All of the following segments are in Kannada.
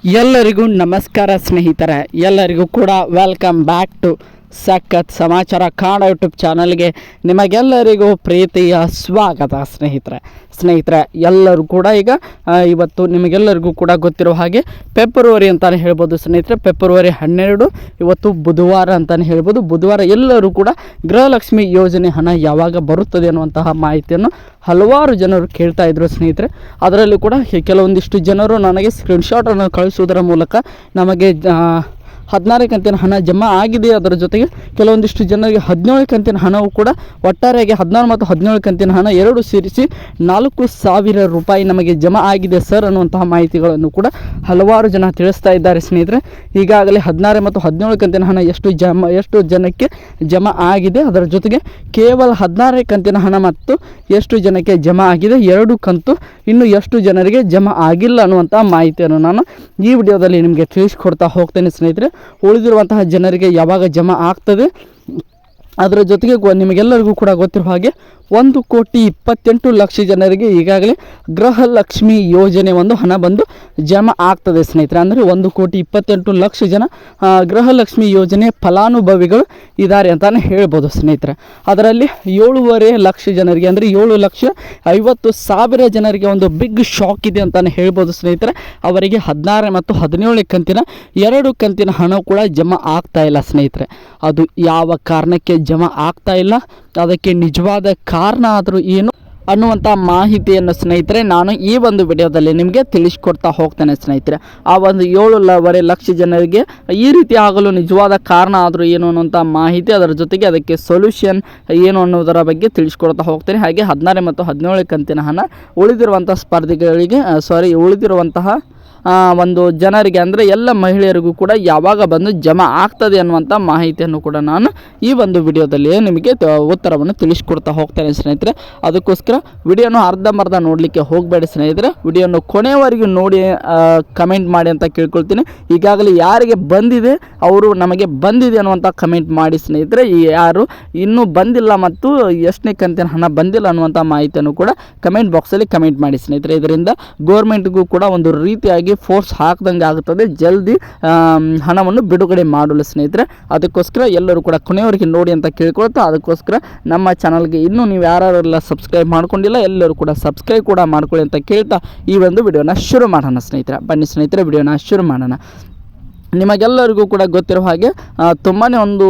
ಎಲ್ಲರಿಗೂ ನಮಸ್ಕಾರ ಸ್ನೇಹಿತರೆ, ಎಲ್ಲರಿಗೂ ಕೂಡ ವೆಲ್ಕಮ್ ಬ್ಯಾಕ್ ಟು ಸಖತ್ ಸಮಾಚಾರ ಕನ್ನಡ ಯೂಟ್ಯೂಬ್ ಚಾನಲ್ಗೆ ನಿಮಗೆಲ್ಲರಿಗೂ ಪ್ರೀತಿಯ ಸ್ವಾಗತ. ಸ್ನೇಹಿತರೆ ಎಲ್ಲರೂ ಕೂಡ ಈಗ ಇವತ್ತು ನಿಮಗೆಲ್ಲರಿಗೂ ಕೂಡ ಗೊತ್ತಿರೋ ಹಾಗೆ ಫೆಬ್ರವರಿ ಅಂತಲೇ ಹೇಳ್ಬೋದು ಸ್ನೇಹಿತರೆ. ಫೆಬ್ರವರಿ 12 ಇವತ್ತು ಬುಧವಾರ ಅಂತಲೇ ಹೇಳ್ಬೋದು. ಬುಧವಾರ ಎಲ್ಲರೂ ಕೂಡ ಗೃಹಲಕ್ಷ್ಮಿ ಯೋಜನೆ ಹಣ ಯಾವಾಗ ಬರುತ್ತದೆ ಅನ್ನುವಂತಹ ಮಾಹಿತಿಯನ್ನು ಹಲವಾರು ಜನರು ಕೇಳ್ತಾ ಇದ್ರು ಸ್ನೇಹಿತರೆ. ಅದರಲ್ಲಿ ಕೂಡ ಕೆಲವೊಂದಿಷ್ಟು ಜನರು ನನಗೆ ಸ್ಕ್ರೀನ್ಶಾಟನ್ನು ಕಳಿಸುವುದರ ಮೂಲಕ ನಮಗೆ 16 ಕಂತಿನ ಹಣ ಜಮಾ ಆಗಿದೆ. ಅದರ ಜೊತೆಗೆ ಕೆಲವೊಂದಿಷ್ಟು ಜನರಿಗೆ 17 ಕಂತಿನ ಹಣವು ಕೂಡ ಒಟ್ಟಾರೆಯಾಗಿ 16 ಮತ್ತು 17 ಕಂತಿನ ಹಣ ಎರಡು ಸೇರಿಸಿ 4,000 ರೂಪಾಯಿ ನಮಗೆ ಜಮಾ ಆಗಿದೆ ಸರ್ ಅನ್ನುವಂತಹ ಮಾಹಿತಿಗಳನ್ನು ಕೂಡ ಹಲವಾರು ಜನ ತಿಳಿಸ್ತಾ ಇದ್ದಾರೆ ಸ್ನೇಹಿತರೆ. ಈಗಾಗಲೇ 16 ಮತ್ತು 17 ಕಂತಿನ ಹಣ ಎಷ್ಟು ಜನಕ್ಕೆ ಜಮಾ ಆಗಿದೆ, ಅದರ ಜೊತೆಗೆ ಕೇವಲ 16 ಕಂತಿನ ಹಣ ಮತ್ತು ಎಷ್ಟು ಜನಕ್ಕೆ ಜಮಾ ಆಗಿದೆ, 2 ಕಂತು ಇನ್ನು ಎಷ್ಟು ಜನರಿಗೆ ಜಮಾ ಆಗಿಲ್ಲ ಅನ್ನುವಂತಹ ಮಾಹಿತಿಯನ್ನು ನಾನು ಈ ವಿಡಿಯೋದಲ್ಲಿ ನಿಮಗೆ ತಿಳಿಸ್ಕೊಡ್ತಾ ಹೋಗ್ತೇನೆ ಸ್ನೇಹಿತರೆ. ಉಳಿದಿರುವಂತಹ ಜನರಿಗೆ ಯಾವಾಗ ಜಮಾ ಆಗ್ತದೆ, ಅದರ ಜೊತೆಗೆ ನಿಮಗೆಲ್ಲರಿಗೂ ಕೂಡ ಗೊತ್ತಿರುವ ಹಾಗೆ 1,28,00,000 ಜನರಿಗೆ ಈಗಾಗಲೇ ಗೃಹಲಕ್ಷ್ಮಿ ಯೋಜನೆ ಒಂದು ಹಣ ಬಂದು ಜಮಾ ಆಗ್ತದೆ ಸ್ನೇಹಿತರೆ. ಅಂದರೆ 1,28,00,000 ಜನ ಗೃಹಲಕ್ಷ್ಮಿ ಯೋಜನೆ ಫಲಾನುಭವಿಗಳು ಇದ್ದಾರೆ ಅಂತಲೇ ಹೇಳ್ಬೋದು ಸ್ನೇಹಿತರೆ. ಅದರಲ್ಲಿ 7.5 ಲಕ್ಷ ಜನರಿಗೆ ಅಂದರೆ 7,50,000 ಜನರಿಗೆ ಒಂದು ಬಿಗ್ ಶಾಕ್ ಇದೆ ಅಂತಲೇ ಹೇಳ್ಬೋದು ಸ್ನೇಹಿತರೆ. ಅವರಿಗೆ 16 ಮತ್ತು 17 ಕಂತಿನ 2 ಕಂತಿನ ಹಣ ಕೂಡ ಜಮಾ ಆಗ್ತಾ ಇಲ್ಲ ಸ್ನೇಹಿತರೆ. ಅದು ಯಾವ ಕಾರಣಕ್ಕೆ ಜಮಾ ಆಗ್ತಾ ಇಲ್ಲ, ಅದಕ್ಕೆ ನಿಜವಾದ ಕಾರಣ ಆದರೂ ಏನು ಅನ್ನುವಂಥ ಮಾಹಿತಿಯನ್ನು ಸ್ನೇಹಿತರೆ ನಾನು ಈ ಒಂದು ವಿಡಿಯೋದಲ್ಲಿ ನಿಮಗೆ ತಿಳಿಸ್ಕೊಡ್ತಾ ಹೋಗ್ತೇನೆ ಸ್ನೇಹಿತರೆ. ಆ ಒಂದು 7.5 ಲಕ್ಷ ಜನರಿಗೆ ಈ ರೀತಿ ಆಗಲು ನಿಜವಾದ ಕಾರಣ ಆದರೂ ಏನು ಅನ್ನುವಂಥ ಮಾಹಿತಿ, ಅದರ ಜೊತೆಗೆ ಅದಕ್ಕೆ ಸೊಲ್ಯೂಷನ್ ಏನು ಅನ್ನೋದರ ಬಗ್ಗೆ ತಿಳಿಸ್ಕೊಡ್ತಾ ಹೋಗ್ತೇನೆ. ಹಾಗೆ 16 ಮತ್ತು 17 ಕಂತಿನ ಹಣ ಉಳಿದಿರುವಂಥ ಉಳಿದಿರುವಂತಹ ಒಂದು ಜನರಿಗೆ ಅಂದರೆ ಎಲ್ಲ ಮಹಿಳೆಯರಿಗೂ ಕೂಡ ಯಾವಾಗ ಬಂದು ಜಮಾ ಆಗ್ತದೆ ಅನ್ನುವಂಥ ಮಾಹಿತಿಯನ್ನು ಕೂಡ ನಾನು ಈ ಒಂದು ವಿಡಿಯೋದಲ್ಲಿ ನಿಮಗೆ ಉತ್ತರವನ್ನು ತಿಳಿಸ್ಕೊಡ್ತಾ ಹೋಗ್ತೇನೆ ಸ್ನೇಹಿತರೆ. ಅದಕ್ಕೋಸ್ಕರ ವಿಡಿಯೋನ ಅರ್ಧಂಬರ್ಧ ನೋಡಲಿಕ್ಕೆ ಹೋಗಬೇಡಿ ಸ್ನೇಹಿತರೆ. ವಿಡಿಯೋನ ಕೊನೆಯವರೆಗೂ ನೋಡಿ ಕಮೆಂಟ್ ಮಾಡಿ ಅಂತ ಕೇಳ್ಕೊಳ್ತೀನಿ. ಈಗಾಗಲೇ ಯಾರಿಗೆ ಬಂದಿದೆ ಅವರು ನಮಗೆ ಬಂದಿದೆ ಅನ್ನುವಂಥ ಕಮೆಂಟ್ ಮಾಡಿ ಸ್ನೇಹಿತರೆ. ಯಾರು ಇನ್ನೂ ಬಂದಿಲ್ಲ ಮತ್ತು ಎಷ್ಟನೇ ಕಂತಿನ ಹಣ ಬಂದಿಲ್ಲ ಅನ್ನುವಂಥ ಮಾಹಿತಿಯನ್ನು ಕೂಡ ಕಮೆಂಟ್ ಬಾಕ್ಸಲ್ಲಿ ಕಮೆಂಟ್ ಮಾಡಿ ಸ್ನೇಹಿತರೆ. ಇದರಿಂದ ಗೋರ್ಮೆಂಟ್ಗೂ ಕೂಡ ಒಂದು ರೀತಿಯಾಗಿ ಫೋರ್ಸ್ ಹಾಕ್ದಂಗೆ ಆಗುತ್ತದೆ ಜಲ್ದಿ ಹಣವನ್ನು ಬಿಡುಗಡೆ ಮಾಡಲು ಸ್ನೇಹಿತರೆ. ಅದಕ್ಕೋಸ್ಕರ ಎಲ್ಲರೂ ಕೂಡ ಕೊನೆಯವರೆಗೆ ನೋಡಿ ಅಂತ ಕೇಳ್ಕೊಳ್ತಾ, ಅದಕ್ಕೋಸ್ಕರ ನಮ್ಮ ಚಾನಲ್ಗೆ ಇನ್ನೂ ನೀವು ಯಾರೆಲ್ಲ ಸಬ್ಸ್ಕ್ರೈಬ್ ಮಾಡ್ಕೊಂಡಿಲ್ಲ ಎಲ್ಲರೂ ಕೂಡ ಸಬ್ಸ್ಕ್ರೈಬ್ ಕೂಡ ಮಾಡ್ಕೊಳ್ಳಿ ಅಂತ ಕೇಳ್ತಾ ಈ ಒಂದು ವಿಡಿಯೋನ ಶುರು ಮಾಡೋಣ ಸ್ನೇಹಿತರೆ. ಬನ್ನಿ ಸ್ನೇಹಿತರೆ, ವಿಡಿಯೋನ ಶುರು ಮಾಡೋಣ. ನಿಮಗೆಲ್ಲರಿಗೂ ಕೂಡ ಗೊತ್ತಿರೋ ಹಾಗೆ ತುಂಬಾ ಒಂದು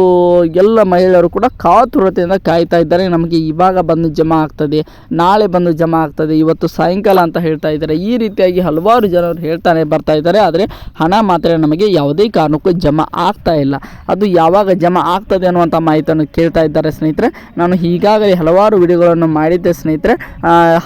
ಎಲ್ಲ ಮಹಿಳೆಯರು ಕೂಡ ಕಾತುರತೆಯಿಂದ ಕಾಯ್ತಾ ಇದ್ದಾರೆ. ನಮಗೆ ಇವಾಗ ಬಂದು ಜಮಾ ಆಗ್ತದೆ, ನಾಳೆ ಬಂದು ಜಮಾ ಆಗ್ತದೆ, ಇವತ್ತು ಸಾಯಂಕಾಲ ಅಂತ ಹೇಳ್ತಾ ಇದ್ದಾರೆ. ಈ ರೀತಿಯಾಗಿ ಹಲವಾರು ಜನರು ಹೇಳ್ತಾನೆ ಬರ್ತಾ ಇದ್ದಾರೆ. ಆದರೆ ಹಣ ಮಾತ್ರ ನಮಗೆ ಯಾವುದೇ ಕಾರಣಕ್ಕೂ ಜಮಾ ಆಗ್ತಾ ಇಲ್ಲ. ಅದು ಯಾವಾಗ ಜಮಾ ಆಗ್ತದೆ ಅನ್ನುವಂಥ ಮಾಹಿತಿಯನ್ನು ಕೇಳ್ತಾ ಇದ್ದಾರೆ ಸ್ನೇಹಿತರೆ. ನಾನು ಈಗಾಗಲೇ ಹಲವಾರು ವಿಡಿಯೋಗಳನ್ನು ಮಾಡಿದ್ದೆ ಸ್ನೇಹಿತರೆ.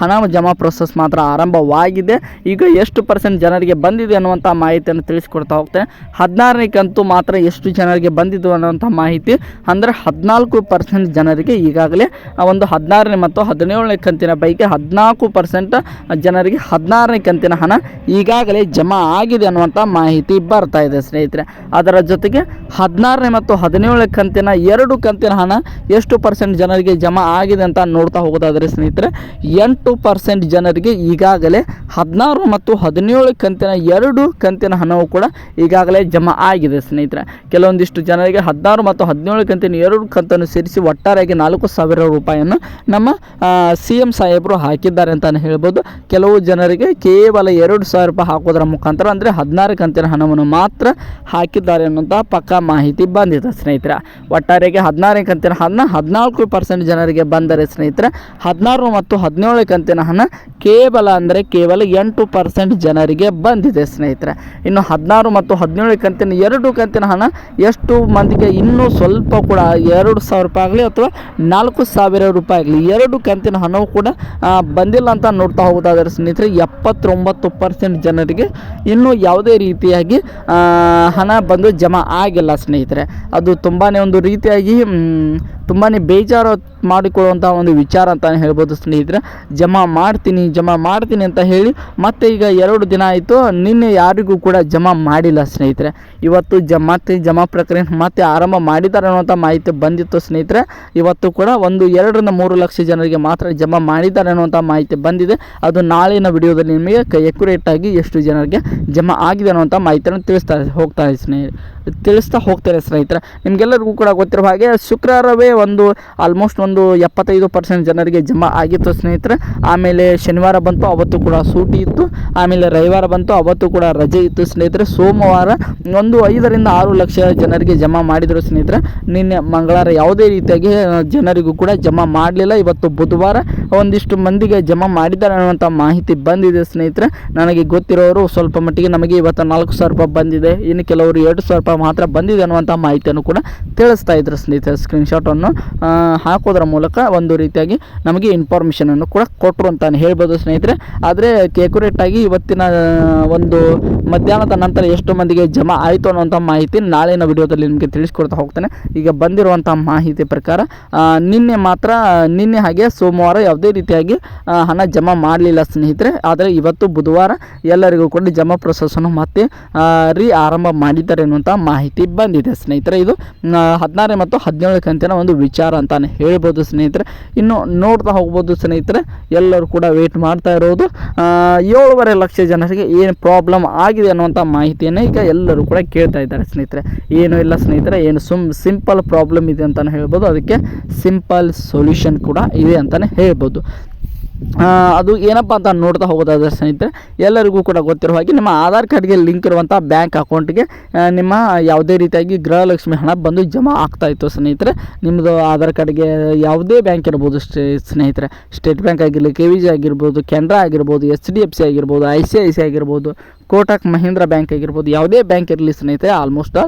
ಹಣ ಜಮಾ ಪ್ರೊಸೆಸ್ ಮಾತ್ರ ಆರಂಭವಾಗಿದೆ. ಈಗ ಎಷ್ಟು % ಜನರಿಗೆ ಬಂದಿದೆ ಅನ್ನುವಂಥ ಮಾಹಿತಿಯನ್ನು ತಿಳಿಸ್ಕೊಡ್ತಾ ಹೋಗ್ತೇನೆ. 16ನೇ ಕಂತು ಮಾತ್ರ ಎಷ್ಟು ಜನರಿಗೆ ಬಂದಿದ್ದು ಅನ್ನುವಂಥ ಮಾಹಿತಿ ಅಂದರೆ 14% ಜನರಿಗೆ ಈಗಾಗಲೇ ಒಂದು 16ನೇ ಮತ್ತು 17ನೇ ಕಂತಿನ ಪೈಕಿ 14% ಜನರಿಗೆ 16ನೇ ಕಂತಿನ ಹಣ ಈಗಾಗಲೇ ಜಮಾ ಆಗಿದೆ ಅನ್ನುವಂಥ ಮಾಹಿತಿ ಬರ್ತಾ ಇದೆ ಸ್ನೇಹಿತರೆ. ಅದರ ಜೊತೆಗೆ 16ನೇ ಮತ್ತು 17ನೇ ಕಂತಿನ 2 ಕಂತಿನ ಹಣ ಎಷ್ಟು % ಜನರಿಗೆ ಜಮಾ ಆಗಿದೆ ಅಂತ ನೋಡ್ತಾ ಹೋಗೋದಾದರೆ ಸ್ನೇಹಿತರೆ 8% ಜನರಿಗೆ ಈಗಾಗಲೇ 16 ಮತ್ತು 17 ಕಂತಿನ 2 ಕಂತಿನ ಹಣವು ಕೂಡ ಈಗಾಗಲೇ ಜಮಾ ಆಗಿದೆ ಸ್ನೇಹಿತರೆ. ಕೆಲವೊಂದಿಷ್ಟು ಜನರಿಗೆ 16 ಮತ್ತು 17 ಕಂತಿನ 2 ಕಂತನ್ನು ಸೇರಿಸಿ ಒಟ್ಟಾರೆಯಾಗಿ 4,000 ರೂಪಾಯಿಯನ್ನು ನಮ್ಮ CM ಸಾಹೇಬರು ಹಾಕಿದ್ದಾರೆ ಅಂತಲೇ ಹೇಳ್ಬೋದು. ಕೆಲವು ಜನರಿಗೆ ಕೇವಲ 2,000 ರೂಪಾಯಿ ಹಾಕೋದರ ಮುಖಾಂತರ ಅಂದರೆ 16 ಕಂತಿನ ಹಣವನ್ನು ಮಾತ್ರ ಹಾಕಿದ್ದಾರೆ ಅನ್ನುವಂಥ ಪಕ್ಕಾ ಮಾಹಿತಿ ಬಂದಿದೆ ಸ್ನೇಹಿತರೆ. ಒಟ್ಟಾರೆಯಾಗಿ 16 ಕಂತಿನ ಹಣ 14% ಜನರಿಗೆ ಬಂದರೆ ಸ್ನೇಹಿತರೆ 16 ಮತ್ತು 17 ಕಂತಿನ ಹಣ ಕೇವಲ 8% ಜನರಿಗೆ ಬಂದಿದೆ ಸ್ನೇಹಿತರೆ. ಇನ್ನು 16 ಮತ್ತು 17 ಕಂತಿನ 2 ಕಂತಿನ ಹಣ ಎಷ್ಟು ಮಂದಿಗೆ ಇನ್ನೂ ಸ್ವಲ್ಪ ಕೂಡ 2,000 ರೂಪಾಯಿ ಆಗಲಿ ಅಥವಾ 4,000 ರೂಪಾಯಿ ಆಗಲಿ 2 ಕಂತಿನ ಹಣವು ಕೂಡ ಬಂದಿಲ್ಲ ಅಂತ ನೋಡ್ತಾ ಹೋಗೋದಾದರೆ ಸ್ನೇಹಿತರೆ 79% ಜನರಿಗೆ ಇನ್ನೂ ಯಾವುದೇ ರೀತಿಯಾಗಿ ಹಣ ಬಂದು ಜಮಾ ಆಗಿಲ್ಲ ಸ್ನೇಹಿತರೆ. ಅದು ತುಂಬಾ ಒಂದು ರೀತಿಯಾಗಿ ತುಂಬಾ ಬೇಜಾರು ಮಾಡಿಕೊಳ್ಳುವಂಥ ಒಂದು ವಿಚಾರ ಅಂತಲೇ ಹೇಳ್ಬೋದು ಸ್ನೇಹಿತರೆ. ಜಮಾ ಮಾಡ್ತೀನಿ ಅಂತ ಹೇಳಿ ಮತ್ತೆ ಈಗ 2 ದಿನ ಆಯಿತು, ನಿನ್ನೆ ಯಾರಿಗೂ ಕೂಡ ಜಮಾ ಮಾಡಿಲ್ಲ ಸ್ನೇಹಿತರೆ. ಇವತ್ತು ಜಮಾ ಪ್ರಕ್ರಿಯೆ ಮತ್ತೆ ಆರಂಭ ಮಾಡಿದ್ದಾರೆ ಅನ್ನುವಂಥ ಮಾಹಿತಿ ಬಂದಿತ್ತು ಸ್ನೇಹಿತರೆ. ಇವತ್ತು ಕೂಡ 2ರಿಂದ 3 ಲಕ್ಷ ಜನರಿಗೆ ಮಾತ್ರ ಜಮಾ ಮಾಡಿದ್ದಾರೆ ಅನ್ನುವಂಥ ಮಾಹಿತಿ ಬಂದಿದೆ. ಅದು ನಾಳಿನ ವಿಡಿಯೋದಲ್ಲಿ ನಿಮಗೆ ಎಕ್ಯುರೇಟಾಗಿ ಎಷ್ಟು ಜನರಿಗೆ ಜಮಾ ಆಗಿದೆ ಅನ್ನುವಂಥ ಮಾಹಿತಿಯನ್ನು ತಿಳಿಸ್ತಾ ಹೋಗ್ತಾರೆ ಸ್ನೇಹಿತರೆ. ನಿಮಗೆಲ್ಲರಿಗೂ ಕೂಡ ಗೊತ್ತಿರುವ ಹಾಗೆ ಶುಕ್ರವಾರವೇ ಆಲ್ಮೋಸ್ಟ್ 75% ಜನರಿಗೆ ಜಮಾ ಆಗಿತ್ತು ಸ್ನೇಹಿತರೆ. ಆಮೇಲೆ ಶನಿವಾರ ಬಂತು, ಅವತ್ತು ಕೂಡ ಸೂಟಿ ಇತ್ತು. ಆಮೇಲೆ ರವಿವಾರ ಬಂತು, ಅವತ್ತು ಕೂಡ ರಜೆ ಇತ್ತು ಸ್ನೇಹಿತರೆ. ಸೋಮವಾರ 5ರಿಂದ 6 ಲಕ್ಷ ಜನರಿಗೆ ಜಮಾ ಮಾಡಿದರು ಸ್ನೇಹಿತರೆ. ನಿನ್ನೆ ಮಂಗಳವಾರ ಯಾವುದೇ ರೀತಿಯಾಗಿ ಜನರಿಗೂ ಕೂಡ ಜಮಾ ಮಾಡಲಿಲ್ಲ. ಇವತ್ತು ಬುಧವಾರ ಒಂದಿಷ್ಟು ಮಂದಿಗೆ ಜಮಾ ಮಾಡಿದ್ದಾರೆ ಅನ್ನುವಂಥ ಮಾಹಿತಿ ಬಂದಿದೆ ಸ್ನೇಹಿತರೆ. ನನಗೆ ಗೊತ್ತಿರೋರು ಸ್ವಲ್ಪ ಮಟ್ಟಿಗೆ ನಮಗೆ ಇವತ್ತು 4,000 ರೂಪಾಯಿ ಬಂದಿದೆ, ಇನ್ನು ಕೆಲವರು 2,000 ರೂಪಾಯಿ ಮಾತ್ರ ಬಂದಿದೆ ಅನ್ನುವಂಥ ಮಾಹಿತಿಯನ್ನು ಕೂಡ ತಿಳಿಸ್ತಾ ಇದ್ರು ಸ್ನೇಹಿತರೆ. ಸ್ಕ್ರೀನ್ಶಾಟನ್ನು ಹಾಕೋದ್ರ ಮೂಲಕ ಒಂದು ರೀತಿಯಾಗಿ ನಮಗೆ ಇನ್ಫಾರ್ಮೇಷನನ್ನು ಕೂಡ ಕೊಟ್ಟರು ಅಂತಲೇ ಹೇಳ್ಬೋದು ಸ್ನೇಹಿತರೆ. ಆದರೆ ಆಗಿ ಇವತ್ತಿನ ಮಧ್ಯಾಹ್ನದ ನಂತರ ಎಷ್ಟು ಮಂದಿಗೆ ಜಮಾ ಆಯಿತು ಅನ್ನುವಂಥ ಮಾಹಿತಿ ನಾಳಿನ ವಿಡಿಯೋದಲ್ಲಿ ನಿಮಗೆ ತಿಳಿಸ್ಕೊಡ್ತಾ ಹೋಗ್ತೇನೆ. ಈಗ ಬಂದಿರುವಂಥ ಮಾಹಿತಿ ಪ್ರಕಾರ ನಿನ್ನೆ ಹಾಗೆ ಸೋಮವಾರ ಯಾವುದೇ ರೀತಿಯಾಗಿ ಹಣ ಜಮಾ ಮಾಡಲಿಲ್ಲ ಸ್ನೇಹಿತರೆ. ಆದರೆ ಇವತ್ತು ಬುಧವಾರ ಎಲ್ಲರಿಗೂ ಕೂಡ ಜಮಾ ಪ್ರೊಸೆಸನ್ನು ಮತ್ತೆ ಆರಂಭ ಮಾಡಿದ್ದಾರೆ ಅನ್ನುವಂಥ ಮಾಹಿತಿ ಬಂದಿದೆ ಸ್ನೇಹಿತರೆ. ಇದು 16 ಮತ್ತು 17 ಕಂತಿನ ಒಂದು ವಿಚಾರ ಅಂತಾನೆ ಹೇಳ್ಬೋದು ಸ್ನೇಹಿತರೆ. ಇನ್ನು ನೋಡ್ತಾ ಹೋಗ್ಬೋದು ಸ್ನೇಹಿತರೆ. ಎಲ್ಲರೂ ಕೂಡ ವೇಟ್ ಮಾಡ್ತಾ ಇರೋದು 7.5 ಲಕ್ಷ ಜನರಿಗೆ ಏನು ಪ್ರಾಬ್ಲಮ್ ಆಗಿದೆ ಅನ್ನುವಂಥ ಮಾಹಿತಿಯನ್ನು ಈಗ ಎಲ್ಲರೂ ಕೂಡ ಕೇಳ್ತಾ ಇದ್ದಾರೆ ಸ್ನೇಹಿತರೆ. ಏನೂ ಇಲ್ಲ ಸ್ನೇಹಿತರೆ, ಏನು ಸಿಂಪಲ್ ಪ್ರಾಬ್ಲಮ್ ಇದೆ ಅಂತಲೇ ಹೇಳ್ಬೋದು. ಅದಕ್ಕೆ ಸಿಂಪಲ್ ಸೊಲ್ಯೂಷನ್ ಕೂಡ ಇದೆ ಅಂತಲೇ ಹೇಳ್ಬೋದು. ಅದು ಏನಪ್ಪ ಅಂತ ನೋಡ್ತಾ ಹೋಗೋದಾದ್ರೆ ಸ್ನೇಹಿತರೆ, ಎಲ್ಲರಿಗೂ ಕೂಡ ಗೊತ್ತಿರೋ ಹಾಗೆ ನಿಮ್ಮ ಆಧಾರ್ ಕಾರ್ಡ್ಗೆ ಲಿಂಕ್ ಇರುವಂಥ ಬ್ಯಾಂಕ್ ಅಕೌಂಟ್ಗೆ ನಿಮ್ಮ ಯಾವುದೇ ರೀತಿಯಾಗಿ ಗೃಹಲಕ್ಷ್ಮಿ ಹಣ ಬಂದು ಜಮಾ ಆಗ್ತಾಯಿತ್ತು ಸ್ನೇಹಿತರೆ. ನಿಮ್ಮದು ಆಧಾರ್ ಕಾರ್ಡ್ಗೆ ಯಾವುದೇ ಬ್ಯಾಂಕ್ ಇರ್ಬೋದು ಸ್ನೇಹಿತರೆ, ಸ್ಟೇಟ್ ಬ್ಯಾಂಕ್ ಆಗಿರಲಿ, KVG ಆಗಿರ್ಬೋದು, ಕೆನರಾ ಆಗಿರ್ಬೋದು, HDFC ಆಗಿರ್ಬೋದು, ICICI ಆಗಿರ್ಬೋದು, ಕೋಟಕ್ ಮಹೀಂದ್ರ ಬ್ಯಾಂಕ್ ಆಗಿರ್ಬೋದು, ಯಾವುದೇ ಬ್ಯಾಂಕ್ ಇರಲಿ ಸ್ನೇಹಿತರೆ, ಆಲ್ಮೋಸ್ಟ್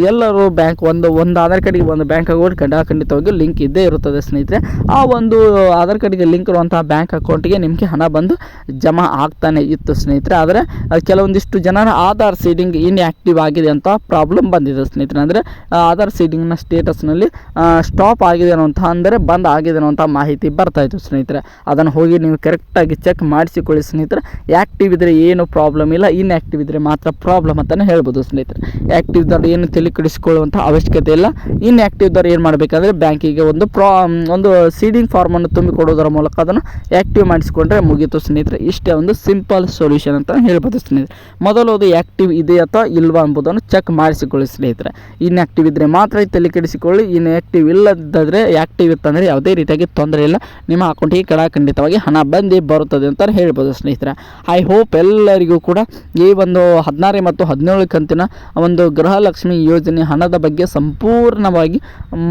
ಎಲ್ಲರೂ ಬ್ಯಾಂಕ್ ಒಂದು ಆಧಾರ್ ಕಾರ್ಡಿಗೆ ಒಂದು ಬ್ಯಾಂಕ್ ಅಕೌಂಟ್ ಖಂಡಿತವಾಗಿ ಲಿಂಕ್ ಇದ್ದೇ ಇರುತ್ತದೆ ಸ್ನೇಹಿತರೆ. ಆ ಒಂದು ಆಧಾರ್ ಕಾರ್ಡಿಗೆ ಲಿಂಕ್ ಇರುವಂಥ ಬ್ಯಾಂಕ್ ಅಕೌಂಟ್ಗೆ ನಿಮಗೆ ಹಣ ಬಂದು ಜಮಾ ಆಗ್ತಾನೆ ಇತ್ತು ಸ್ನೇಹಿತರೆ. ಆದರೆ ಕೆಲವೊಂದಿಷ್ಟು ಜನರ ಆಧಾರ್ ಸೀಡಿಂಗ್ ಇನ್ಆ್ಯಕ್ಟಿವ್ ಆಗಿದೆ ಅಂತ ಪ್ರಾಬ್ಲಮ್ ಬಂದಿದೆ ಸ್ನೇಹಿತರೆ. ಅಂದರೆ ಆಧಾರ್ ಸೀಡಿಂಗ್ನ ಸ್ಟೇಟಸ್ನಲ್ಲಿ ಸ್ಟಾಪ್ ಆಗಿದೆ ಅಂದರೆ ಬಂದ್ ಆಗಿದೆ ಅನ್ನೋಂಥ ಮಾಹಿತಿ ಬರ್ತಾಯಿತ್ತು ಸ್ನೇಹಿತರೆ. ಅದನ್ನು ಹೋಗಿ ನೀವು ಕರೆಕ್ಟಾಗಿ ಚೆಕ್ ಮಾಡಿಸಿಕೊಳ್ಳಿ ಸ್ನೇಹಿತರೆ. ಆ್ಯಕ್ಟಿವ್ ಇದ್ದರೆ ಏನು ಪ್ರಾಬ್ಲಮ್ ಇಲ್ಲ, ಇನ್ಆ್ಯಕ್ಟಿವ್ ಇದ್ದರೆ ಮಾತ್ರ ಪ್ರಾಬ್ಲಮ್ ಅಂತಲೇ ಹೇಳ್ಬೋದು ಸ್ನೇಹಿತರೆ. ಆ್ಯಕ್ಟಿವ್ ಇದ್ದವ್ರು ಏನು ತಲೆ ಕೆಡಿಸ್ಕೊಳ್ಳುವಂಥ ಅವಶ್ಯಕತೆ ಇಲ್ಲ. ಇನ್ಆ್ಯಕ್ಟಿವ್ ಇದ್ದವ್ರು ಏನು ಮಾಡಬೇಕಾದ್ರೆ ಬ್ಯಾಂಕಿಗೆ ಒಂದು ಸೀಡಿಂಗ್ ಫಾರ್ಮನ್ನು ತುಂಬಿಕೊಡೋದರ ಮೂಲಕ ಅದನ್ನು ಆ್ಯಕ್ಟಿವ್ ಮಾಡಿಸಿಕೊಂಡ್ರೆ ಮುಗೀತು ಸ್ನೇಹಿತರೆ. ಇಷ್ಟೇ ಒಂದು ಸಿಂಪಲ್ ಸೊಲ್ಯೂಷನ್ ಅಂತ ಹೇಳ್ಬೋದು ಸ್ನೇಹಿತರೆ. ಮೊದಲು ಅದು ಆ್ಯಕ್ಟಿವ್ ಇದೆ ಅಥವಾ ಇಲ್ವಾ ಎಂಬುದನ್ನು ಚೆಕ್ ಮಾಡಿಸಿಕೊಳ್ಳಿ ಸ್ನೇಹಿತರೆ. ಇನ್ಆ್ಯಕ್ಟಿವ್ ಇದ್ದರೆ ಮಾತ್ರ ತಲೆ ಕೆಡಿಸಿಕೊಳ್ಳಿ. ಇನ್ಆ್ಯಕ್ಟಿವ್ ಇಲ್ಲದಿದ್ದರೆ, ಆ್ಯಕ್ಟಿವ್ ಇತ್ತಂದರೆ ಯಾವುದೇ ರೀತಿಯಾಗಿ ತೊಂದರೆ ಇಲ್ಲ, ನಿಮ್ಮ ಅಕೌಂಟಿಗೆ ಖಂಡಿತವಾಗಿ ಹಣ ಬಂದೇ ಬರುತ್ತದೆ ಅಂತ ಹೇಳ್ಬೋದು ಸ್ನೇಹಿತರೆ. ಐ ಹೋಪ್ ಎಲ್ಲರಿಗೂ ಕೂಡ ಈ 16 ಮತ್ತು 17 ಕಂತಿನ ಗೃಹಲಕ್ಷ್ಮಿ ಯೋಜನೆ ಹಣದ ಬಗ್ಗೆ ಸಂಪೂರ್ಣವಾಗಿ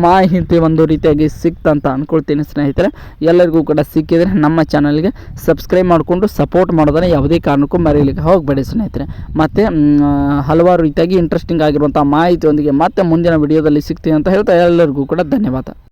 ಮಾಹಿತಿ ರೀತಿಯಾಗಿ ಸಿಕ್ತಂತ ಅಂದ್ಕೊಳ್ತೀನಿ ಸ್ನೇಹಿತರೆ. ಎಲ್ಲರಿಗೂ ಕೂಡ ಸಿಕ್ಕಿದರೆ ನಮ್ಮ ಚಾನಲ್ಗೆ ಸಬ್ಸ್ಕ್ರೈಬ್ ಮಾಡಿಕೊಂಡು ಸಪೋರ್ಟ್ ಮಾಡೋದನ್ನು ಯಾವುದೇ ಕಾರಣಕ್ಕೂ ಮರೆಯಲಿಕ್ಕೆ ಹೋಗಬೇಡಿ ಸ್ನೇಹಿತರೆ. ಮತ್ತು ಹಲವಾರು ರೀತಿಯಾಗಿ ಇಂಟ್ರೆಸ್ಟಿಂಗ್ ಆಗಿರುವಂಥ ಮಾಹಿತಿಯೊಂದಿಗೆ ಮತ್ತೆ ಮುಂದಿನ ವಿಡಿಯೋದಲ್ಲಿ ಸಿಗ್ತೀನಿ ಅಂತ ಹೇಳ್ತಾ ಎಲ್ಲರಿಗೂ ಕೂಡ ಧನ್ಯವಾದ.